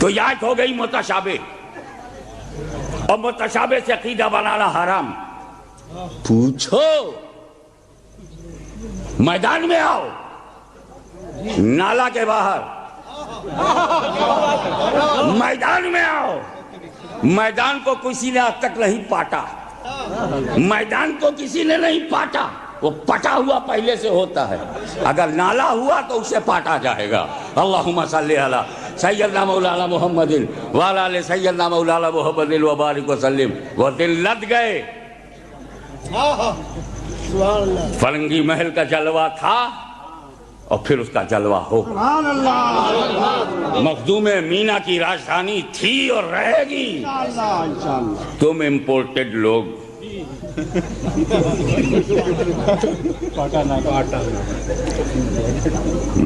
تو یہ آیت ہو گئی متشابہ، اور متشابہ سے عقیدہ بنانا حرام۔ پوچھو، میدان میں آؤ، نالا کے باہر میدان میں آؤ، میدان کو کسی نے آج تک نہیں پاٹا، میدان کو کسی نے نہیں پاٹا، وہ پٹا ہوا پہلے سے ہوتا ہے، اگر نالا ہوا تو اسے پاٹا جائے گا۔ اللہم صلی علی سیدنا مولانا محمد وعلی آل سیدنا مولانا محمد وبارک وسلم۔ وہ دن لد گئے، فرنگی محل کا جلوہ تھا اور پھر اس کا جلوہ ہو، مخدوم مینا کی راجدھانی تھی اور رہے گی۔ تم امپورٹڈ لوگ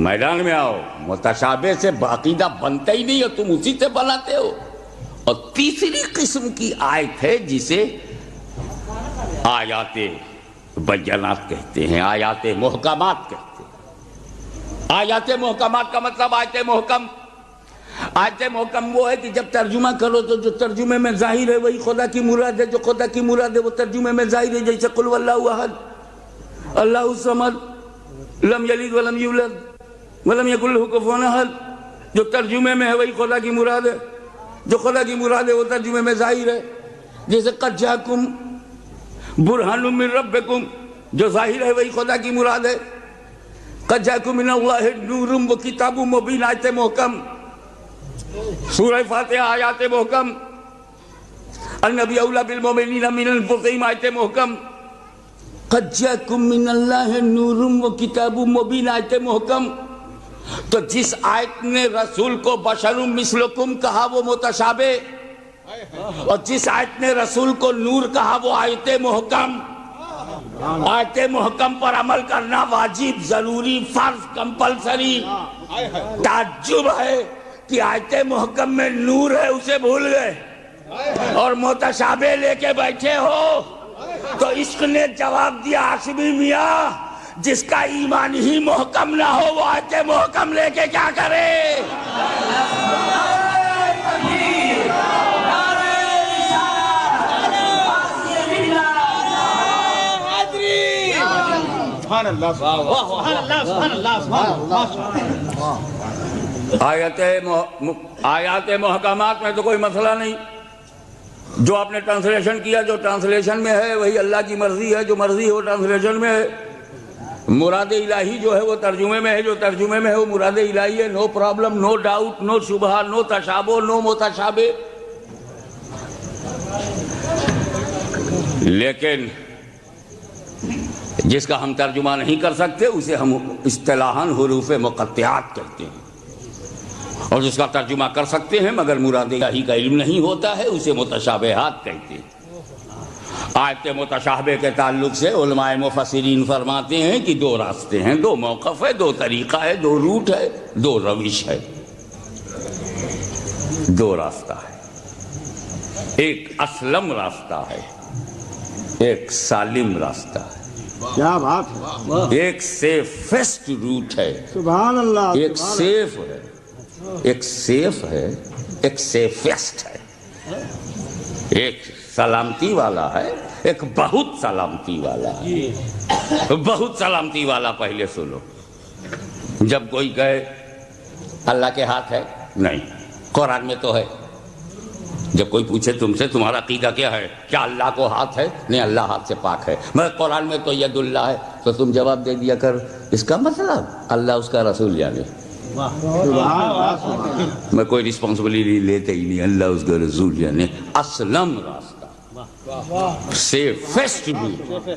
میدان میں آؤ، متشابہ سے عقیدہ بنتا ہی نہیں، اور تم اسی سے بناتے ہو۔ اور تیسری قسم کی آیت ہے جسے آیات بینات کہتے ہیں، آیات محکمات کہتے ہیں۔ آیات محکمات کا مطلب آیت محکم، آیت محکم وہ ہے کہ جب ترجمہ کرو تو جو ترجمے میں ظاہر ہے وہی خدا کی مراد ہے، جو خدا کی مراد ہے وہ ترجمے میں ظاہر ہے، جیسے قل واللہ احد اللہ الصمد لم یلد ولم یولد ولم یکن لہ کفوا احد، جو ترجمے میں ہے وہی خدا کی مراد ہے، جو خدا کی مراد ہے وہ ترجمے میں ظاہر ہے، جیسے قد جاءکم برہان من ربکم، جو ظاہر ہے وہی خدا کی مراد ہے، قد جاءکم من اللہ نور و کتاب مبین، آیت محکم۔ سورہ فاتحہ آیات محکم، النبی اولی بالمؤمنین من انفسہم، آیت محکم، قد جاءکم من اللہ نور و کتاب مبین، آیت محکم۔ تو جس آیت نے رسول کو بشر مثلکم کہا وہ متشابہ، اور جس آیت نے رسول کو نور کہا وہ آیت محکم۔ آیت محکم پر عمل کرنا واجب، ضروری، فرض، کمپلسری۔ تعجب ہے کہ آیت محکم میں نور ہے اسے بھول گئے اور متشابہ لے کے بیٹھے ہو۔ تو عشق نے جواب دیا، ہاشمی میاں جس کا ایمان ہی محکم نہ ہو وہ آیت محکم لے کے کیا کرے؟ آیات محکمات میں تو کوئی مسئلہ نہیں، جو آپ نے ٹرانسلیشن کیا، جو ٹرانسلیشن میں ہے وہی اللہ کی مرضی ہے، جو مرضی ہے وہ ٹرانسلیشن میں ہے۔ مراد الہی جو ہے وہ ترجمے میں ہے، جو ترجمے میں ہے وہ مراد الہی ہے۔ نو پرابلم، نو ڈاؤٹ، نو شبہ، نو تشابہ، نو متشابہ۔ لیکن جس کا ہم ترجمہ نہیں کر سکتے اسے ہم اصطلاحاً حروف مقطعات کہتے ہیں، اور جس کا ترجمہ کر سکتے ہیں مگر مراد الہی کا علم نہیں ہوتا ہے اسے متشابہات کہتے ہیں۔ آیت متشابہ کے تعلق سے علماء مفسرین فرماتے ہیں کہ دو راستے ہیں، دو موقف ہے، دو طریقہ ہے، دو روٹ ہے، دو روش ہے، دو راستہ ہے۔ ایک اسلم راستہ ہے، ایک سالم راستہ ہے، کیا بات ہے، ایک سیفسٹ روٹ ہے، سبحان اللہ، ایک سیف ہے، ایک سیف ہے، ایک سیفسٹ ہے، ایک سلامتی والا ہے، ایک بہت سلامتی والا ہے۔ بہت سلامتی والا پہلے سنو، جب کوئی کہے اللہ کے ہاتھ ہے، نہیں، قرآن میں تو ہے۔ جب کوئی پوچھے تم سے تمہارا عقیدہ کیا ہے، کیا اللہ کو ہاتھ ہے؟ نہیں، اللہ ہاتھ سے پاک ہے، مگر قرآن میں تو ید اللہ ہے، تو تم جواب دے دیا کر اس کا مطلب اللہ اس کا رسول جانے، میں کوئی رسپانسبلٹی لیتے ہی نہیں، اللہ اس کا رسول جانے۔ اسلم راستہ، سیفسٹ روٹ۔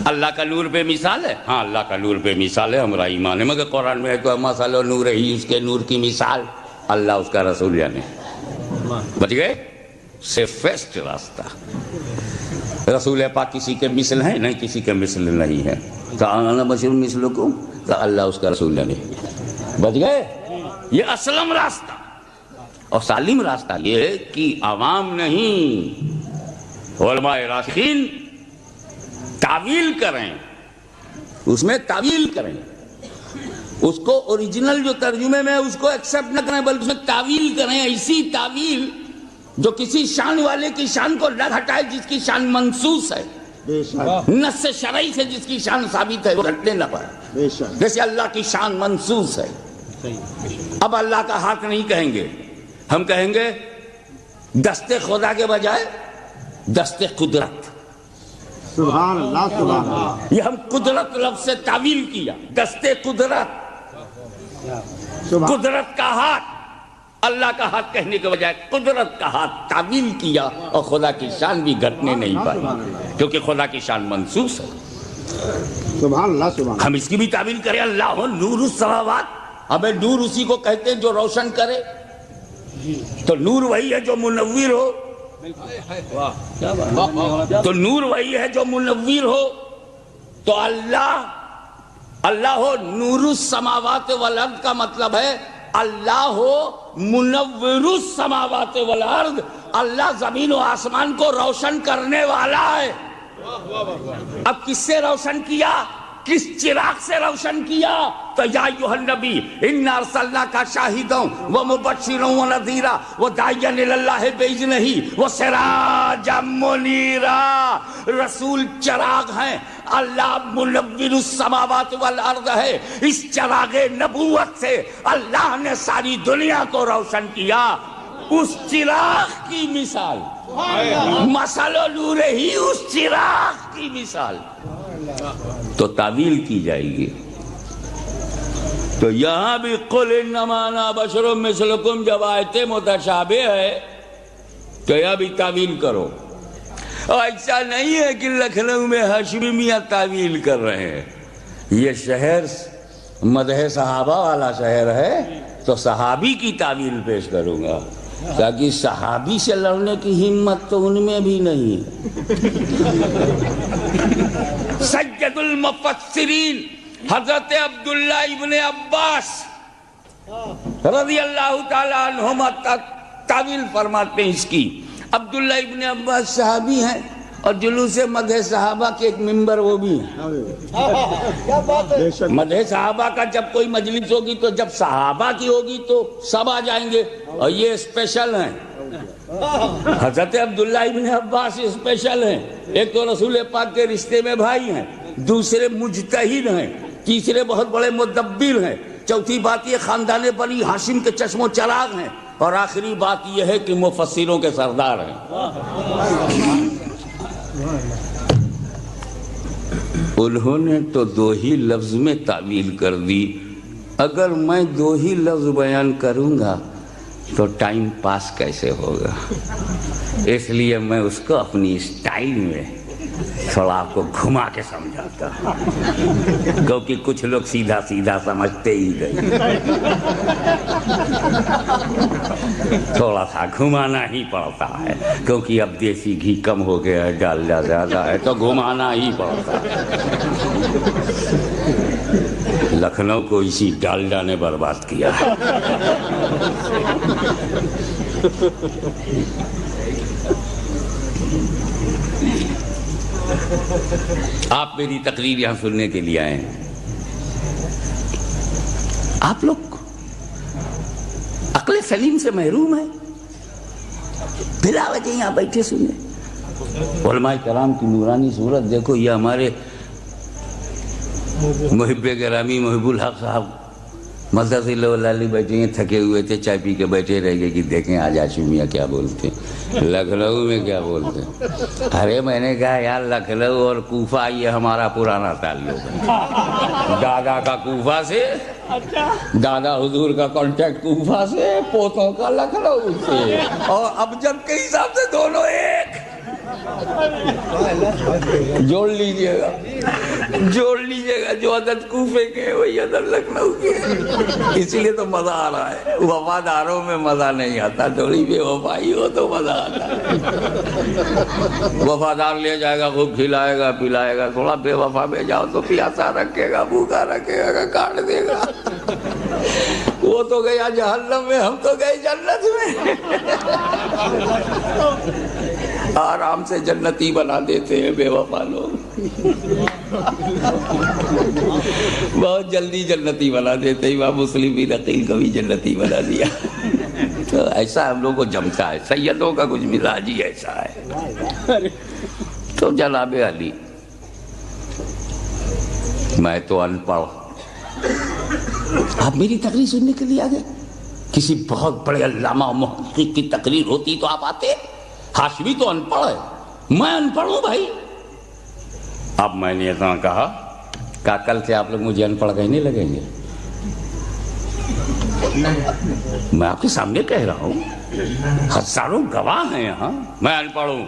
اللہ کا نور بے مثال ہے، ہاں اللہ کا نور بے مثال ہے، ہمارا ایمان ہے، مگر قرآن میں ہے تو مثل نور ہی اس کے نور کی مثال، اللہ اس کا رسول جانے۔ بچ گئے؟ سیفسٹ راستہ۔ رسول پاک کسی کے مثل ہیں؟ نہیں، کسی کے مثل نہیں ہے۔ تو انا بشر مثلکم، تو اللہ اس کا رسول جانے۔ بچ گئے؟ یہ اسلم راستہ۔ اور سالم راستہ یہ ہے کہ عوام نہیں، علماء راسخین تعویل کریں، اس میں تعویل کریں، اس کو اوریجنل جو ترجمے میں اس کو ایکسپٹ نہ کریں بلکہ اس میں تعویل کریں، ایسی تعویل جو کسی شان والے کی شان کو نہ ہٹائے جس کی شان منصوص ہے، بے شک نص شرعی سے جس کی شان ثابت ہے وہ ہٹنے نہ پائے. بے شک جیسے اللہ کی شان منصوص ہے. اب اللہ کا ہاتھ نہیں کہیں گے، ہم کہیں گے دست خدا کے بجائے دست قدرت. سبحان اللہ سبحان اللہ یہ ہم قدرت لفظ سے تعویل کیا، دست قدرت، سبحان قدرت کا ہاتھ. اللہ کا ہاتھ کہنے کے بجائے قدرت کا ہاتھ تعویل کیا، اور خدا کی شان بھی گھٹنے نہیں پائی کیونکہ خدا کی شان منصوص ہے. سبحان اللہ سبحان ہم اس کی بھی تعویل کریں اللہ نور السماوات، ہمیں نور اسی کو کہتے ہیں جو روشن کرے، تو نور وہی ہے جو منور ہو، تو نور وہی ہے جو منور ہو. تو اللہ ہو نور السماوات والارض کا مطلب ہے اللہ ہو منور السماوات والارض. اللہ زمین و آسمان کو روشن کرنے والا ہے. اب کس سے روشن کیا؟ کس چراغ سے روشن کیا؟ تو یا ایھا النبی انا ارسلناک شاہدا ومبشرا ونذیرا وداعیا الی اللہ باذنہ وسراجا منیرا. رسول چراغ ہیں، اللہ منور السماوات والارض ہے. اس چراغ نبوت سے اللہ نے ساری دنیا کو روشن کیا. اس چراغ کی مثال مثل نور ہی اس چراغ کی مثال تو تعویل کی جائے گی. تو یہاں بھی قل انما انا بشر مثلکم جب آیت متشابہ ہے تو یہ بھی تعویل کرو. ایسا نہیں ہے کہ لکھنؤ میں ہاشمی میاں تعویل کر رہے ہیں. یہ شہر مدح صحابہ والا شہر ہے تو صحابی کی تعویل پیش کروں گا، تاکہ صحابی سے لڑنے کی ہمت تو ان میں بھی نہیں ہے. سید المفسرین حضرت عبداللہ ابن عباس رضی اللہ تعالیٰ عنہما تعویل فرماتے ہیں اس کی. عبداللہ ابن عباس صحابی ہیں اور جلوس مدح صحابہ کے ایک ممبر وہ بھی ہیں. بے شک مدح صحابہ کا جب کوئی مجلس ہوگی تو جب صحابہ کی ہوگی تو سب آ جائیں گے، اور یہ اسپیشل ہیں. حضرت عبداللہ ابن عباس اسپیشل ہیں. ایک تو رسول پاک کے رشتے میں بھائی ہیں، دوسرے مجتہد ہیں، تیسرے بہت بڑے مدبر ہیں، چوتھی بات یہ خاندان بنی ہاشم کے چشم و چراغ ہیں، اور آخری بات یہ ہے کہ مفسروں کے سردار ہیں. انہوں نے تو دو ہی لفظ میں تعویل کر دی. اگر میں دو ہی لفظ بیان کروں گا تو ٹائم پاس کیسے ہوگا؟ اس لیے میں اس کو اپنی اسٹائل میں تھوڑا آپ کو گھما کے سمجھاتا ہوں، کیونکہ کچھ لوگ سیدھا سیدھا سمجھتے ہی گئے. تھوڑا سا گھمانا ہی پڑتا ہے کیونکہ اب دیسی گھی کم ہو گیا ہے، ڈالڈا زیادہ ہے تو گھمانا ہی پڑتا ہے. لکھنؤ کو اسی ڈالڈا نے برباد کیا. آپ میری تقریر یہاں سننے کے لیے آئے ہیں. آپ لوگ عقل سلیم سے محروم ہیں، بلا وجہ یہاں بیٹھے سنیں. علماء کرام کی نورانی صورت دیکھو. یہ ہمارے محب گرامی محب الحق صاحب مدد اللہ علیہ بیٹھے ہیں، تھکے ہوئے تھے، چائے پی کے بیٹھے رہ گئے کہ دیکھیں آج ہاشمیہ کیا بولتے ہیں، لکھنؤ میں کیا بولتے ہیں. ارے میں نے کہا یار لکھنؤ اور کوفہ یہ ہمارا پرانا تعلق ہے. دادا کا کوفہ سے، دادا حضور کا کانٹیکٹ کوفہ سے، پوتوں کا لکھنؤ سے، اور ابجد کے حساب سے دونوں ایک. جوڑ لیجئے گا، جوڑ لیجئے گا. جو عدد کوفے کے وہی عدد لکھنؤ کے. اسی لیے تو مزہ آ رہا ہے. وفاداروں میں مزہ نہیں آتا، تھوڑی بے وفائی ہو تو مزہ آتا ہے. وفادار لے جائے گا، خوب کھلائے گا پلائے گا. تھوڑا بے وفا میں جاؤ تو پیاسا رکھے گا، بھوکا رکھے گا، کاٹ دے گا. وہ تو گیا جہنم میں، ہم تو گئے جنت میں. آرام سے جنتی بنا دیتے ہیں بے وفا لوگ. بہت جلدی جنتی بنا دیتے، امام مسلم بن عقیل کو بھی جنتی بنا دیا۔ تو ایسا ہم لوگ کو جمتا ہے، سیدوں کا کچھ مزاج ہی ایسا ہے۔ تو جناب علی، میں تو ان پڑھ، آپ میری تقریر سننے کے لیے آ گئے؟ کسی بہت بڑے علامہ و محقق کی تقریر ہوتی تو آپ آتے؟ ہاشمی تو ان پڑھ ہے، میں ان پڑھ ہوں بھائی۔ اب میں نے اتنا کہا کہ کل سے آپ لوگ مجھے ان پڑھ کہنے لگیں گے؟ میں آپ کے سامنے کہہ رہا ہوں، ہزاروں گواہ ہیں یہاں، میں ان پڑھ ہوں،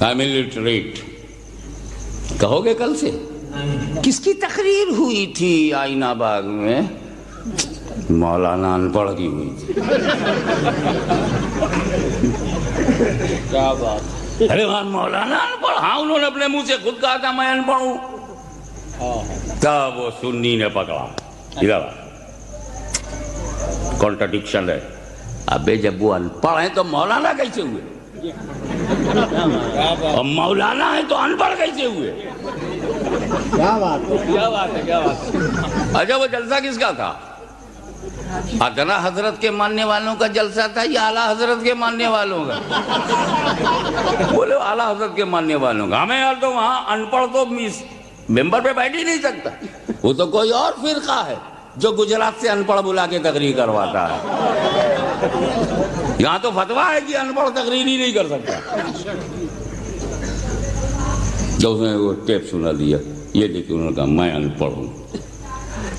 آئی ایم الٹریٹ۔ کہو گے کل سے؟ کس کی تقریر ہوئی تھی آئینہ باغ میں؟ مولانا ان پڑھ کی ہوئی تھی۔ کیا بات، ارے مولانا ان پڑھ؟ ہاں، انہوں نے اپنے منہ سے خود کہا تھا میں ان پڑھ ہوں۔ تب وہ سنی نے پکڑا، ادھر کانٹرڈکشن ہے۔ ابے جب وہ ان پڑھ ہیں تو مولانا کیسے ہوئے؟ اور مولانا ہے تو ان پڑھ کیسے ہوئے؟ کیا بات ہے، کیا بات ہے، کیا بات ہے۔ اچھا، وہ جلسہ کس کا تھا؟ ادنا حضرت کے ماننے والوں کا جلسہ تھا یا اعلیٰ حضرت کے ماننے والوں کا؟ بولے اعلیٰ حضرت کے ماننے والوں کا۔ ہمیں یار تو وہاں ان پڑھ تو ممبر پہ بیٹھ ہی نہیں سکتا، وہ تو کوئی اور فرقہ ہے جو گجرات سے ان پڑھ بلا کے تقریر کرواتا ہے۔ یہاں تو فتویٰ ہے کہ ان پڑھ تقریر ہی نہیں کر سکتا۔ جب اس نے وہ ٹیپ سنا دیا، یہ دیکھیں، انہوں نے کہا میں ان پڑھ ہوں۔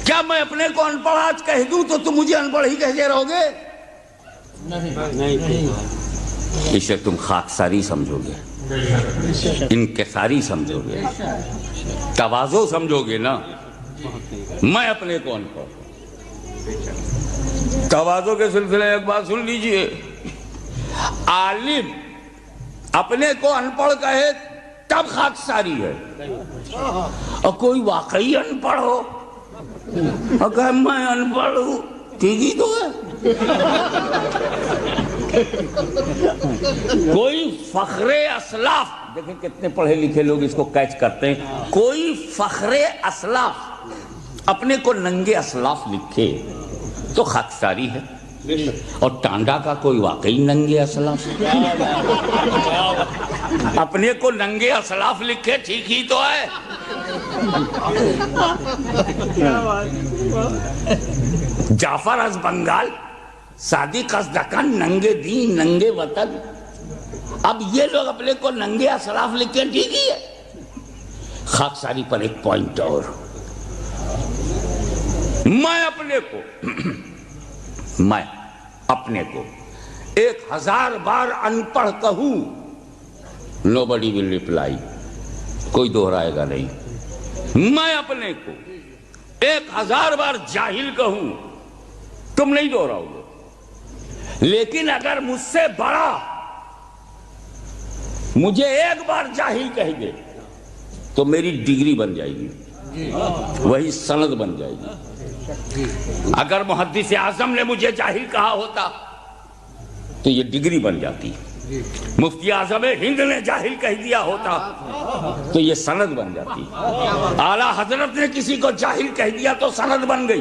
کیا میں اپنے کو ان پڑھ آج کہہ دوں تو تم مجھے ان پڑھ ہی کہتے رہو گے؟ اسے تم خاکساری سمجھو گے، انکساری سمجھو گے، تواضع سمجھو گے نا۔ میں اپنے کو ان پڑھ، تواضع کے سلسلے ایک بات سن لیجئے، عالم اپنے کو ان پڑھ کہے تب خاکساری ہے، اور کوئی واقعی ان پڑھ ہو اور کہے میں ان پڑھ ہوں، ٹھیک ہی تو ہے۔ کوئی فخر اسلاف، دیکھیں کتنے پڑھے لکھے لوگ اس کو کیچ کرتے ہیں، کوئی فخر اسلاف اپنے کو ننگے اسلاف لکھے تو خاکساری ہے، اور ٹانڈا کا کوئی واقعی ننگے اسلاف اپنے کو ننگے اسلاف لکھے، ٹھیک ہی تو ہے۔ جعفر از بنگال، صادق از دکن، ننگے دین ننگے وطن۔ اب یہ لوگ اپنے کو ننگے اسلاف لکھے، ٹھیک ہی ہے۔ خاکساری پر ایک پوائنٹ اور، میں اپنے کو 1000 بار ان پڑھ کہوں، nobody will reply، کوئی دہرائے گا نہیں۔ میں اپنے کو 1000 بار جاہل کہوں، تم نہیں دہراؤ گے، لیکن اگر مجھ سے بڑا مجھے ایک بار جاہل کہہ دے تو میری ڈگری بن جائے گی، وہی سند بن جائے گی۔ اگر محدث اعظم نے مجھے جاہل کہا ہوتا تو یہ ڈگری بن جاتی، مفتی اعظم ہند نے جاہل کہہ دیا ہوتا تو یہ سند بن جاتی، اعلیٰ حضرت نے کسی کو جاہل کہہ دیا تو سند بن گئی،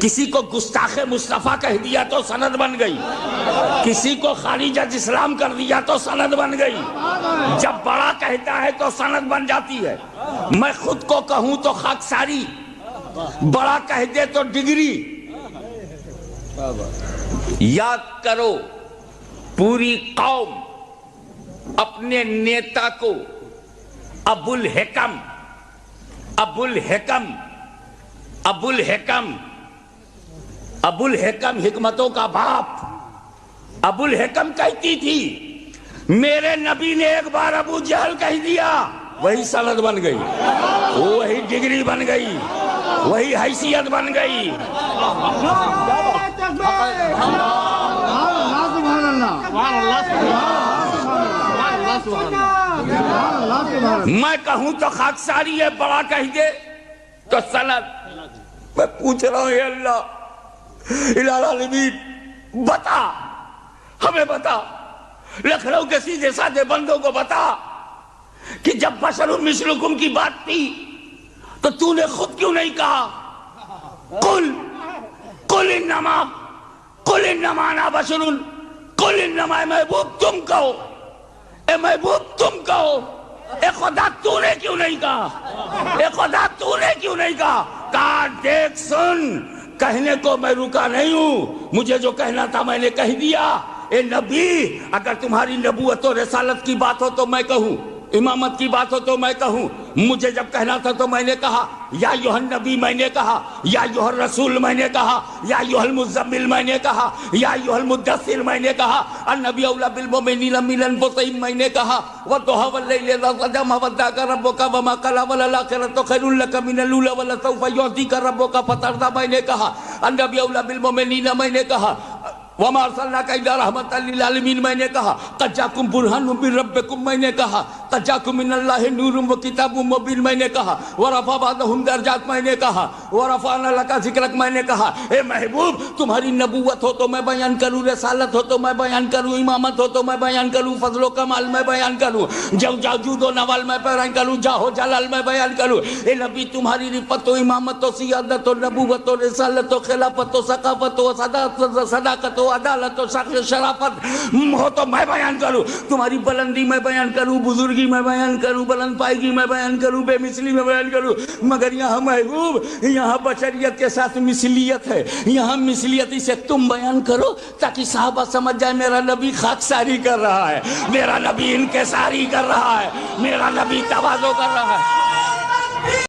کسی کو گستاخ مصطفیٰ کہہ دیا تو سند بن گئی، کسی کو خارج از اسلام کر دیا تو سند بن گئی۔ جب بڑا کہتا ہے تو سند بن جاتی ہے۔ میں خود کو کہوں تو خاکساری، بڑا کہہ دے تو ڈگری۔ یاد کرو، پوری قوم اپنے نیتا کو ابو الحکم حکمتوں کا باپ ابو الحکم کہتی تھی، میرے نبی نے ایک بار ابو جہل کہہ دیا، وہی سند بن گئی، وہی ڈگری بن گئی، وہی حیثیت بن گئی۔ میں کہوں تو خاکساری ہے، بڑا کہہ دے تو سند۔ میں پوچھ رہا ہوں، اے اللہ الہ العالمین، بتا، ہمیں بتا، لکھنؤ کے سیدھے سادے بندوں کو بتا کہ جب بشر مثلکم کی بات تھی تو تو نے خود کیوں نہیں کہا قل انما انا بشر، قل انما، اے محبوب تم کہو، اے محبوب تم کہو، اے خدا تو نے کیوں نہیں کہا، اے خدا تو نے کیوں نہیں کہا؟ کہا دیکھ سن، کہنے کو میں رکا نہیں ہوں، مجھے جو کہنا تھا میں نے کہہ دیا۔ اے نبی، اگر تمہاری نبوت و رسالت کی بات ہو تو میں کہوں، امامت کی بات ہو تو میں کہوں، مجھے جب کہنا تھا تو میں نے کہا یا ایھا النبی میں نے کہا، یا ایھا الرسول میں نے کہا، یا ایھا المزمل میں نے کہا، یا ایھا المدثر میں نے کہا، النبی اولی بالمؤمنین من انفسہم میں نے کہا، والضحی واللیل اذا سجی ما ودعک ربک وما قلی وللآخرۃ خیر لک من الاولی ولسوف یعطیک ربک فترضی میں نے کہا، النبی اولی بالمؤمنین میں نے کہا، وما ارسلناک الا رحمۃ للعالمین میں نے کہا، قد جاءکم برہان من ربکم میں نے کہا، قد جاءکم من اللہ نور وکتاب مبین میں نے کہا، ورفع بعضهم درجات میں نے کہا، ورفعنا لک ذکرک میں نے کہا۔ اے محبوب، تمہاری نبوت ہو تو میں بیان کروں، رسالت ہو تو میں بیان کروں، امامت ہو تو میں بیان کروں، فضل و کمال میں بیان کروں، جود و نوال میں بیان کروں، جاہ و جلال میں بیان کروں۔ اے نبی، تمہاری رفت و امامت و سیادت و نبوت و رسالت و خلافت و ثقافت و صداقت و عدالت و شرافت ہو تو میں بیان کروں، تمہاری بلندی میں بیان کروں، بزرگی میں بیان کروں، بلند پائیگی میں بیان کروں، بے مثلی میں بیان کروں۔ مگر یہاں محبوب، یہاں بشریت کے ساتھ مثلیت ہے، یہاں مثلیت اسے تم بیان کرو تاکہ صحابہ سمجھ جائے میرا نبی خاکساری کر رہا ہے، میرا نبی انکساری کر رہا ہے، میرا نبی تواضع کر رہا ہے۔